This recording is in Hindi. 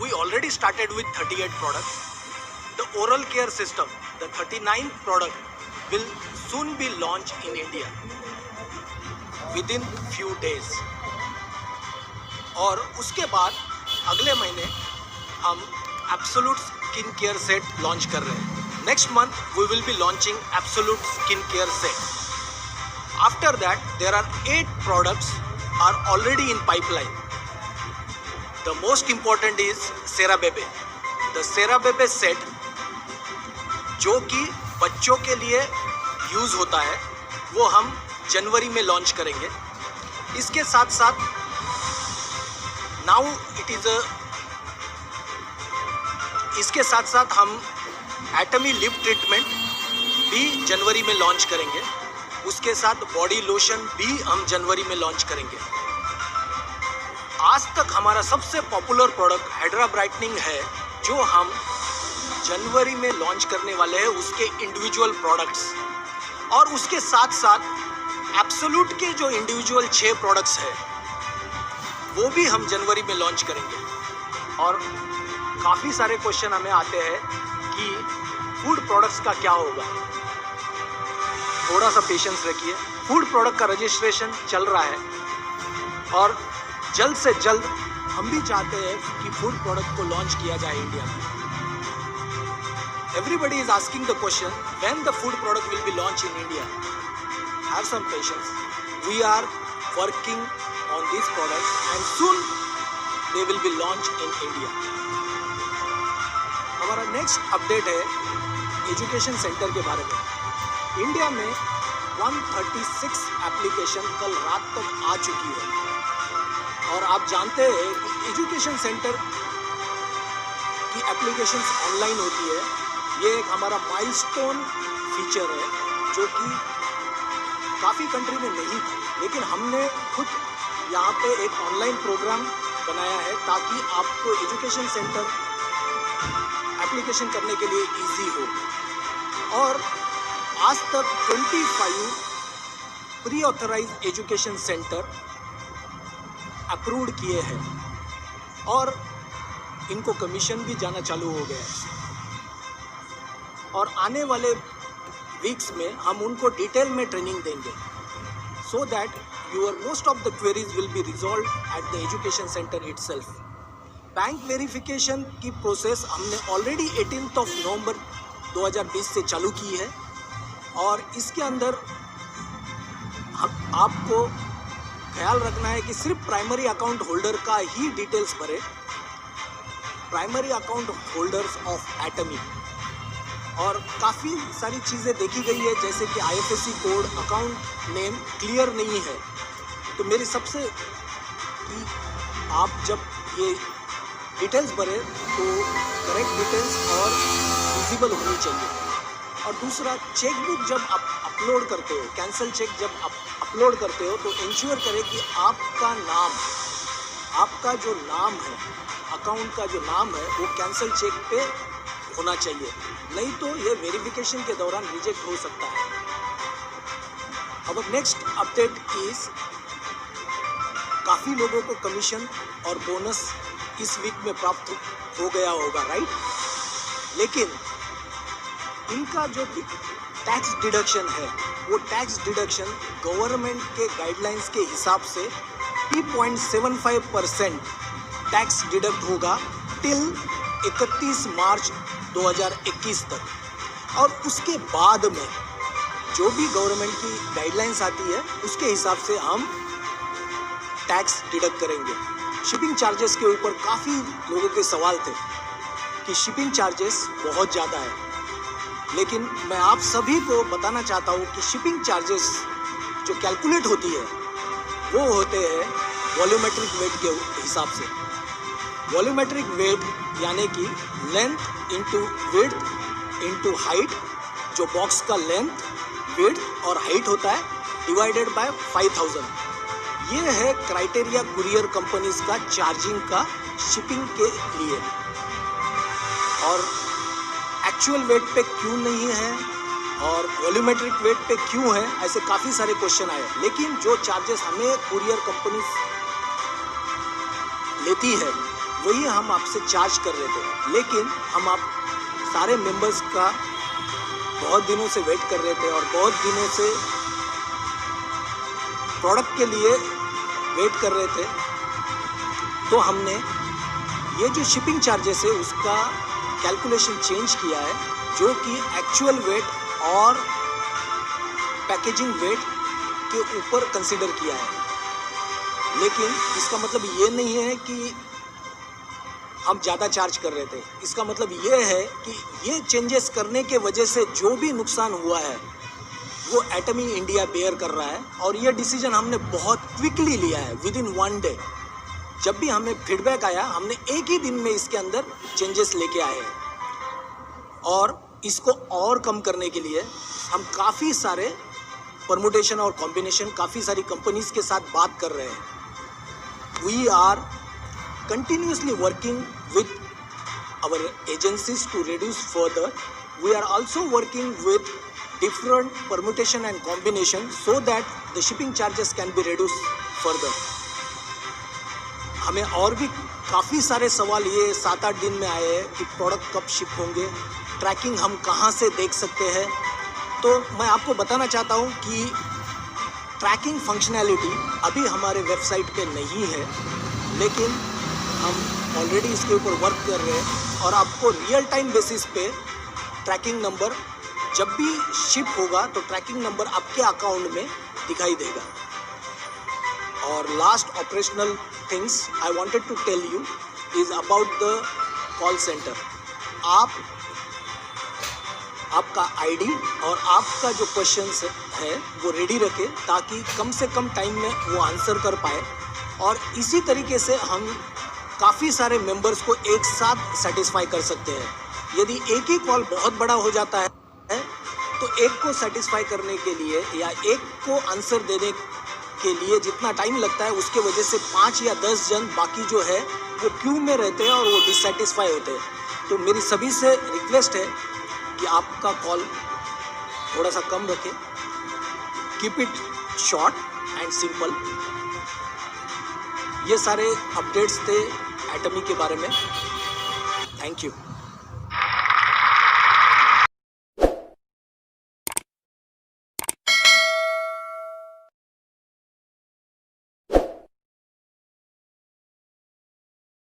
We already started with 38 products. The oral care system, the 39th product, will soon be launched in India within few days. और उसके बाद अगले महीने हम Absolute Skin Care Set launch कर रहे हैं. Next month we will be launching Absolute Skin Care Set. After that there are 8 products are already in pipeline. The most important is CeraBebe. The CeraBebe set जो कि बच्चों के लिए यूज़ होता है वो हम जनवरी में लॉन्च करेंगे. इसके साथ साथ इसके साथ साथ हम एटमी लिप ट्रीटमेंट भी जनवरी में लॉन्च करेंगे. उसके साथ बॉडी लोशन भी हम जनवरी में लॉन्च करेंगे. आज तक हमारा सबसे पॉपुलर प्रोडक्ट हाइड्रा ब्राइटनिंग है जो हम जनवरी में लॉन्च करने वाले हैं, उसके इंडिविजुअल प्रोडक्ट्स. और उसके साथ साथ एब्सोल्यूट के जो इंडिविजुअल 6 प्रोडक्ट्स हैं वो भी हम जनवरी में लॉन्च करेंगे. और काफ़ी सारे क्वेश्चन हमें आते हैं कि फूड प्रोडक्ट्स का क्या होगा. थोड़ा सा पेशेंस रखिए. फूड प्रोडक्ट का रजिस्ट्रेशन चल रहा है और जल्द से जल्द हम भी चाहते हैं कि फूड प्रोडक्ट को लॉन्च किया जाए इंडिया में. Everybody is asking the question when the food product will be launched in India. Have some patience. We are working on these products and soon they will be launched in India. हमारा नेक्स्ट अपडेट है एजुकेशन सेंटर के बारे में. इंडिया में 136 एप्लीकेशन कल रात तक आ चुकी है. और आप जानते हैं कि एजुकेशन सेंटर की एप्लीकेशंस ऑनलाइन होती है. ये एक हमारा माइलस्टोन फीचर है जो कि काफ़ी कंट्री में नहीं था, लेकिन हमने खुद यहाँ पे एक ऑनलाइन प्रोग्राम बनाया है ताकि आपको एजुकेशन सेंटर एप्लीकेशन करने के लिए इजी हो. और आज तक 25 pre authorised education centre approved किए हैं और इनको कमीशन भी जाना चालू हो गया है. और आने वाले वीक्स में हम उनको डिटेल में ट्रेनिंग देंगे so that your most of the queries will be resolve at the education centre itself. Bank verification की प्रोसेस हमने ऑलरेडी 18 नवंबर 2020 से चालू की है. और इसके अंदर आपको ख्याल रखना है कि सिर्फ प्राइमरी अकाउंट होल्डर का ही डिटेल्स भरे. Primary account holders of ATM. और काफ़ी सारी चीज़ें देखी गई है जैसे कि IFSC code, account name clear नहीं है. तो मेरी सबसे कि आप जब ये डिटेल्स भरें तो करेक्ट डिटेल्स और विजिबल होनी चाहिए. और दूसरा, चेकबुक जब आप अपलोड करते हो, कैंसिल चेक जब आप अपलोड करते हो तो इंश्योर करें कि आपका जो नाम है, अकाउंट का जो नाम है वो कैंसिल चेक पे होना चाहिए. नहीं तो ये वेरिफिकेशन के दौरान रिजेक्ट हो सकता है. अब नेक्स्ट अपडेट इज काफ़ी लोगों को कमीशन और बोनस इस वीक में प्राप्त हो गया होगा, राइट. लेकिन इनका जो टैक्स डिडक्शन है वो टैक्स डिडक्शन गवर्नमेंट के गाइडलाइंस के हिसाब से 3.75% टैक्स डिडक्ट होगा टिल 31 मार्च 2021 तक. और उसके बाद में जो भी गवर्नमेंट की गाइडलाइंस आती है उसके हिसाब से हम टैक्स डिडक्ट करेंगे. शिपिंग चार्जेस के ऊपर काफ़ी लोगों के सवाल थे कि शिपिंग चार्जेस बहुत ज़्यादा है, लेकिन मैं आप सभी को बताना चाहता हूँ कि शिपिंग चार्जेस जो कैलकुलेट होती है वो होते हैं वॉल्यूमेट्रिक वेट के हिसाब से. वॉल्यूमेट्रिक वेट यानी कि length into width into height. जो बॉक्स का लेंथ, विड्थ और हाइट होता है डिवाइडेड बाय 5000. ये है क्राइटेरिया कुरियर कंपनीज का चार्जिंग का शिपिंग के लिए. और एक्चुअल वेट पे क्यों नहीं है और वॉल्यूमेट्रिक वेट पे क्यों है, ऐसे काफ़ी सारे क्वेश्चन आए. लेकिन जो चार्जेस हमें कुरियर कंपनी लेती है वही हम आपसे चार्ज कर रहे थे, लेकिन हम आप सारे मेंबर्स का बहुत दिनों से वेट कर रहे थे और बहुत दिनों से प्रोडक्ट के लिए वेट कर रहे थे। तो हमने ये जो शिपिंग चार्जेस है उसका कैलकुलेशन चेंज किया है, जो कि एक्चुअल वेट और पैकेजिंग वेट के ऊपर कंसीडर किया है। लेकिन इसका मतलब ये नहीं है कि हम ज़्यादा चार्ज कर रहे थे। इसका मतलब ये है कि ये चेंजेस करने के वजह से जो भी नुकसान हुआ है वो एटमी इंडिया बेयर कर रहा है, और ये डिसीजन हमने बहुत क्विकली लिया है, विद इन 1 डे। जब भी हमें फीडबैक आया हमने एक ही दिन में इसके अंदर चेंजेस लेके आए हैं। और इसको और कम करने के लिए हम काफ़ी सारे परमुटेशन और कॉम्बिनेशन काफ़ी सारी कंपनीज के साथ बात कर रहे हैं। We are continuously working with our agencies to reduce further. We are also working with different permutation and combination so that the shipping charges can be reduced further. हमें और भी काफ़ी सारे सवाल ये 7-8 दिन में आए हैं कि प्रोडक्ट कब शिप होंगे, ट्रैकिंग हम कहाँ से देख सकते हैं। तो मैं आपको बताना चाहता हूँ कि ट्रैकिंग फंक्शनैलिटी अभी हमारे वेबसाइट पे नहीं है, लेकिन हम ऑलरेडी इसके ऊपर वर्क कर रहे हैं और आपको रियल टाइम बेसिस पे ट्रैकिंग नंबर जब भी शिप होगा तो ट्रैकिंग नंबर आपके अकाउंट में दिखाई देगा। और last operational things I wanted to tell you is about the call centre. आपका आईडी और आपका जो क्वेश्चंस है वो रेडी रखें ताकि कम से कम टाइम में वो आंसर कर पाए। और इसी तरीके से हम काफ़ी सारे मेंबर्स को एक साथ सेटिस्फाई कर सकते हैं। यदि एक ही कॉल बहुत बड़ा हो जाता है तो एक को सेटिस्फाई करने के लिए या एक को आंसर देने के लिए जितना टाइम लगता है उसके वजह से 5 या 10 जन बाकी जो है वो क्यू में रहते हैं और वो डिससेटिस्फाई होते हैं। तो मेरी सभी से रिक्वेस्ट है कि आपका कॉल थोड़ा सा कम रखें, keep it short and simple. ये सारे अपडेट्स थे एटमी के बारे में। Thank you.